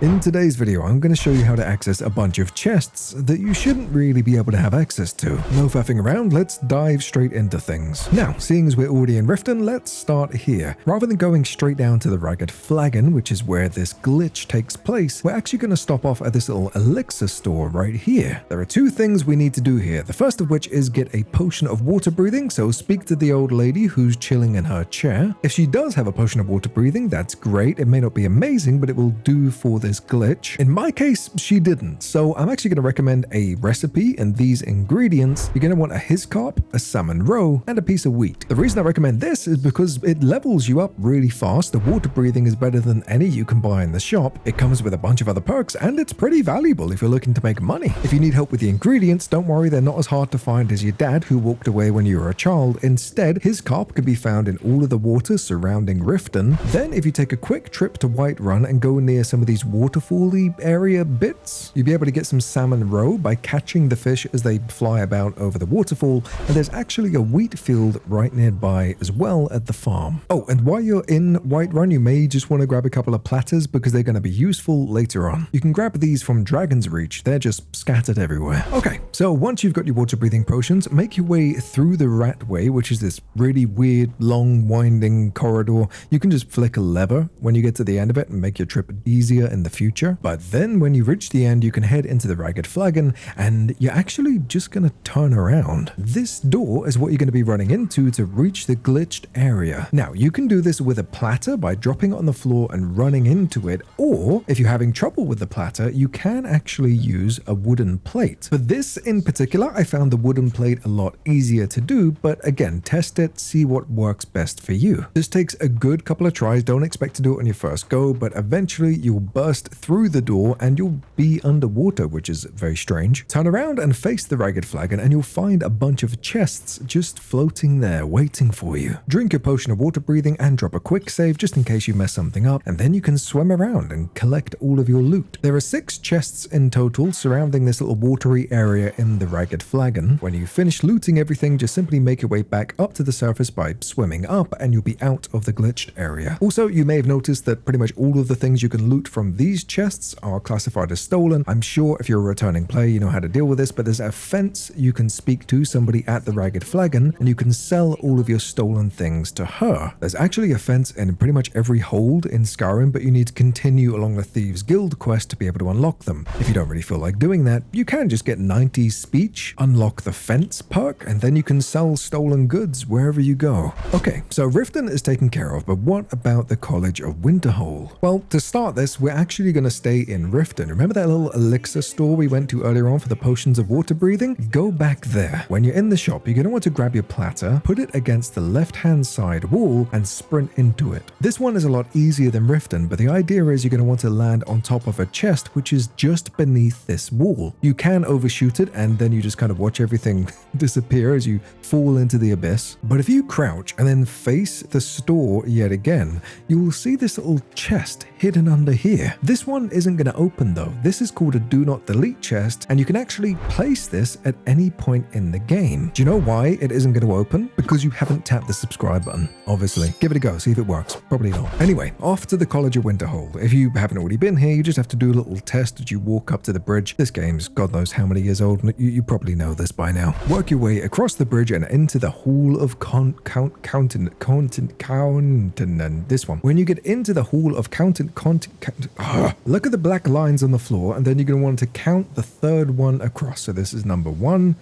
In today's video, I'm going to show you how to access a bunch of chests that you shouldn't really be able to have access to. No faffing around, let's dive straight into things. Now, seeing as we're already in Riften, let's start here. Rather than going straight down to the Ragged Flagon, which is where this glitch takes place, we're actually going to stop off at this little elixir store right here. There are two things we need to do here. The first of which is get a potion of water breathing, so speak to the old lady who's chilling in her chair. If she does have a potion of water breathing, that's great. It may not be amazing, but it will do for this glitch. In my case, she didn't, so I'm actually going to recommend a recipe and these ingredients. You're going to want a hiscarp, a salmon roe, and a piece of wheat. The reason I recommend this is because it levels you up really fast. The water breathing is better than any you can buy in the shop. It comes with a bunch of other perks, and it's pretty valuable if you're looking to make money. If you need help with the ingredients, don't worry, they're not as hard to find as your dad who walked away when you were a child. Instead, hiscarp can be found in all of the water surrounding Riften. Then, if you take a quick trip to Whiterun and go near some of these waterfall area bits, you'll be able to get some salmon roe by catching the fish as they fly about over the waterfall, and there's actually a wheat field right nearby as well at the farm. Oh, and while you're in Whiterun, you may just want to grab a couple of platters because they're going to be useful later on. You can grab these from Dragon's Reach, they're just scattered everywhere. Okay, so once you've got your water breathing potions, make your way through the Ratway, which is this really weird, long, winding corridor. You can just flick a lever when you get to the end of it and make your trip easier in the future. But then when you reach the end, you can head into the Ragged Flagon, and you're actually just going to turn around. This door is what you're going to be running into to reach the glitched area. Now, you can do this with a platter by dropping it on the floor and running into it, or if you're having trouble with the platter, you can actually use a wooden plate. For this in particular, I found the wooden plate a lot easier to do, but again, test it, see what works best for you. This takes a good couple of tries, don't expect to do it on your first go, but eventually you'll burst through the door and you'll be underwater, which is very strange. Turn around and face the Ragged Flagon and you'll find a bunch of chests just floating there waiting for you. Drink your potion of water breathing and drop a quick save just in case you mess something up, and then you can swim around and collect all of your loot. There are 6 chests in total surrounding this little watery area in the Ragged Flagon. When you finish looting everything, just simply make your way back up to the surface by swimming up and you'll be out of the glitched area. Also, you may have noticed that pretty much all of the things you can loot from these chests are classified as stolen. I'm sure if you're a returning player, you know how to deal with this, but there's a fence you can speak to somebody at the Ragged Flagon and you can sell all of your stolen things to her. There's actually a fence in pretty much every hold in Skyrim, but you need to continue along the Thieves Guild quest to be able to unlock them. If you don't really feel like doing that, you can just get 90 speech, unlock the fence perk, and then you can sell stolen goods wherever you go. Okay, so Riften is taken care of, but what about the College of Winterhold? Well, to start this, we're actually going to stay in Riften. Remember that little elixir store we went to earlier on for the potions of water breathing? Go back there. When you're in the shop, you're going to want to grab your platter, put it against the left-hand side wall, and sprint into it. This one is a lot easier than Riften, but the idea is you're going to want to land on top of a chest, which is just beneath this wall. You can overshoot it, and then you just kind of watch everything disappear as you fall into the abyss. But if you crouch and then face the store yet again, you will see this little chest hidden under here. This one isn't going to open though. This is called a do not delete chest, and you can actually place this at any point in the game. Do you know why it isn't going to open? Because you haven't tapped the subscribe button, obviously. Give it a go, see if it works. Probably not. Anyway, off to the College of Winterhold. If you haven't already been here, you just have to do a little test as you walk up to the bridge. This game's God knows how many years old, and you probably know this by now. Work your way across the bridge and into the Hall of Countenance. This one. When you get into the Hall of Countenance, look at the black lines on the floor, and then you're going to want to count the third one across. So this is number 1,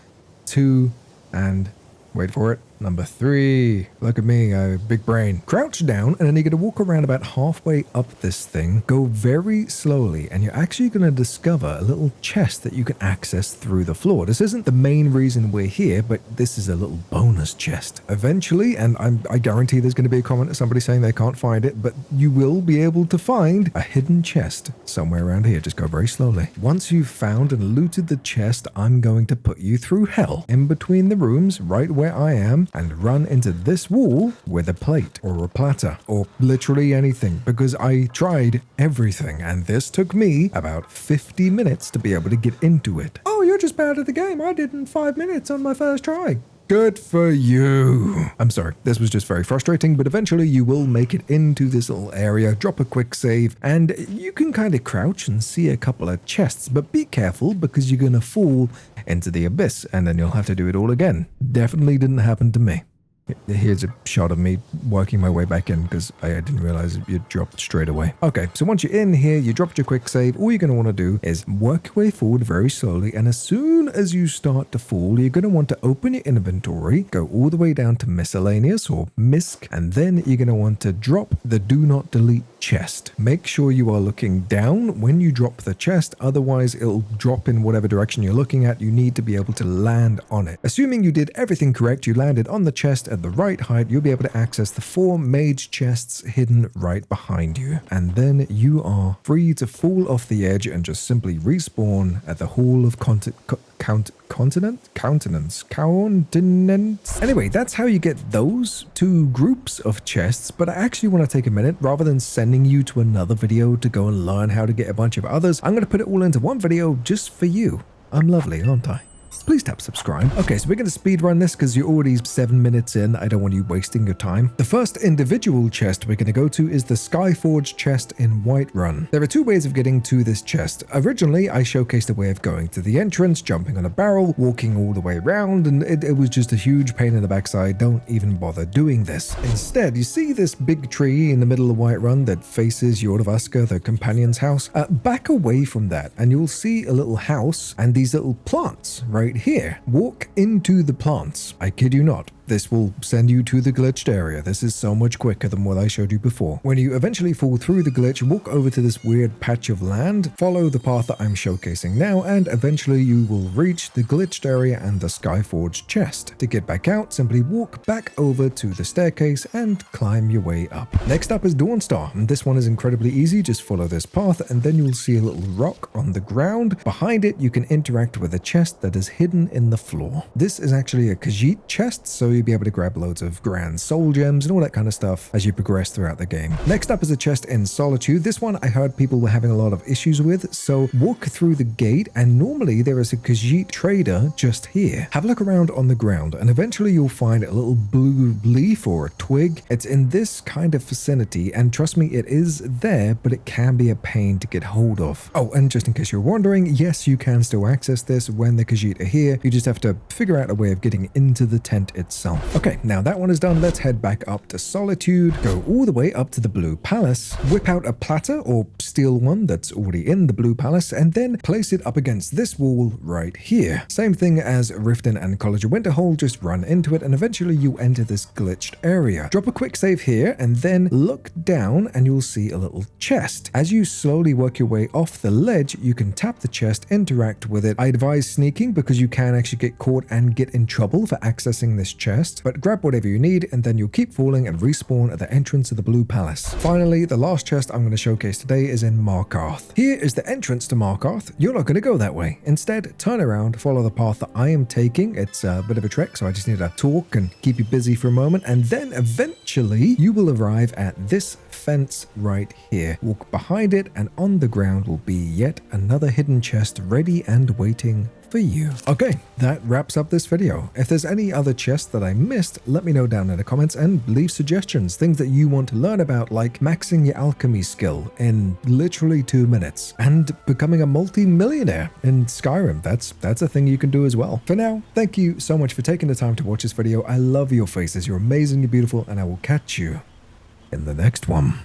2, and wait for it, number 3. Look at me, big brain. Crouch down, and then you're going to walk around about halfway up this thing. Go very slowly, and you're actually going to discover a little chest that you can access through the floor. This isn't the main reason we're here, but this is a little bonus chest. Eventually, and I guarantee there's going to be a comment of somebody saying they can't find it, but you will be able to find a hidden chest somewhere around here. Just go very slowly. Once you've found and looted the chest, I'm going to put you through hell, in between the rooms, right where I am, and run into this wall with a plate or a platter or literally anything, because I tried everything and this took me about 50 minutes to be able to get into it. Oh, you're just bad at the game. I did in 5 minutes on my first try. Good for you. I'm sorry, this was just very frustrating, but eventually you will make it into this little area, drop a quick save, and you can kind of crouch and see a couple of chests, but be careful because you're going to fall into the abyss and then you'll have to do it all again. Definitely didn't happen to me. Here's a shot of me working my way back in because I didn't realize you dropped straight away. Okay, so once you're in here, you dropped your quick save. All you're going to want to do is work your way forward very slowly. And as soon as you start to fall, you're going to want to open your inventory, go all the way down to miscellaneous or misc, and then you're going to want to drop the do not delete chest. Make sure you are looking down when you drop the chest, otherwise it'll drop in whatever direction you're looking at. You need to be able to land on it. Assuming you did everything correct, you landed on the chest at the right height, you'll be able to access the 4 mage chests hidden right behind you. And then you are free to fall off the edge and just simply respawn at the Hall of Countenance. Anyway, that's how you get those 2 groups of chests, but I actually want to take a minute, rather than sending you to another video to go and learn how to get a bunch of others, I'm going to put it all into one video just for you. I'm lovely, aren't I? Please tap subscribe. Okay, so we're going to speed run this because you're already 7 minutes in. I don't want you wasting your time. The first individual chest we're going to go to is the Skyforge chest in Whiterun. There are 2 ways of getting to this chest. Originally, I showcased a way of going to the entrance, jumping on a barrel, walking all the way around, and it was just a huge pain in the backside. Don't even bother doing this. Instead, you see this big tree in the middle of Whiterun that faces Jordavuska, the companion's house. Back away from that, and you'll see a little house and these little plants right here. Walk into the plants. I kid you not. This will send you to the glitched area. This is so much quicker than what I showed you before. When you eventually fall through the glitch, walk over to this weird patch of land, follow the path that I'm showcasing now, and eventually you will reach the glitched area and the Skyforge chest. To get back out, simply walk back over to the staircase and climb your way up. Next up is Dawnstar, and this one is incredibly easy. Just follow this path and then you'll see a little rock on the ground. Behind it, you can interact with a chest that is hidden in the floor. This is actually a Khajiit chest, so you'll be able to grab loads of grand soul gems and all that kind of stuff as you progress throughout the game. Next up is a chest in Solitude. This one I heard people were having a lot of issues with, so walk through the gate and normally there is a Khajiit trader just here. Have a look around on the ground and eventually you'll find a little blue leaf or a twig. It's in this kind of vicinity and trust me, it is there, but it can be a pain to get hold of. Oh, and just in case you're wondering, yes, you can still access this when the Khajiit are here. You just have to figure out a way of getting into the tent itself. Okay, now that one is done, let's head back up to Solitude, go all the way up to the Blue Palace, whip out a platter or steal one that's already in the Blue Palace, and then place it up against this wall right here. Same thing as Riften and College of Winterhold, just run into it and eventually you enter this glitched area. Drop a quick save here and then look down and you'll see a little chest. As you slowly work your way off the ledge, you can tap the chest, interact with it. I advise sneaking because you can actually get caught and get in trouble for accessing this chest, but grab whatever you need and then you'll keep falling and respawn at the entrance of the Blue Palace. Finally, the last chest I'm going to showcase today is in Markarth. Here is the entrance to Markarth. You're not going to go that way. Instead, turn around, follow the path that I am taking. It's a bit of a trek, so I just need to talk and keep you busy for a moment, and then eventually you will arrive at this fence right here. Walk behind it and on the ground will be yet another hidden chest ready and waiting for you. Okay, that wraps up this video. If there's any other chests that I missed, let me know down in the comments and leave suggestions, things that you want to learn about, like maxing your alchemy skill in literally 2 minutes and becoming a multi-millionaire in Skyrim. That's a thing you can do as well. For now, thank you so much for taking the time to watch this video. I love your faces. You're amazing, you're beautiful, and I will catch you in the next one.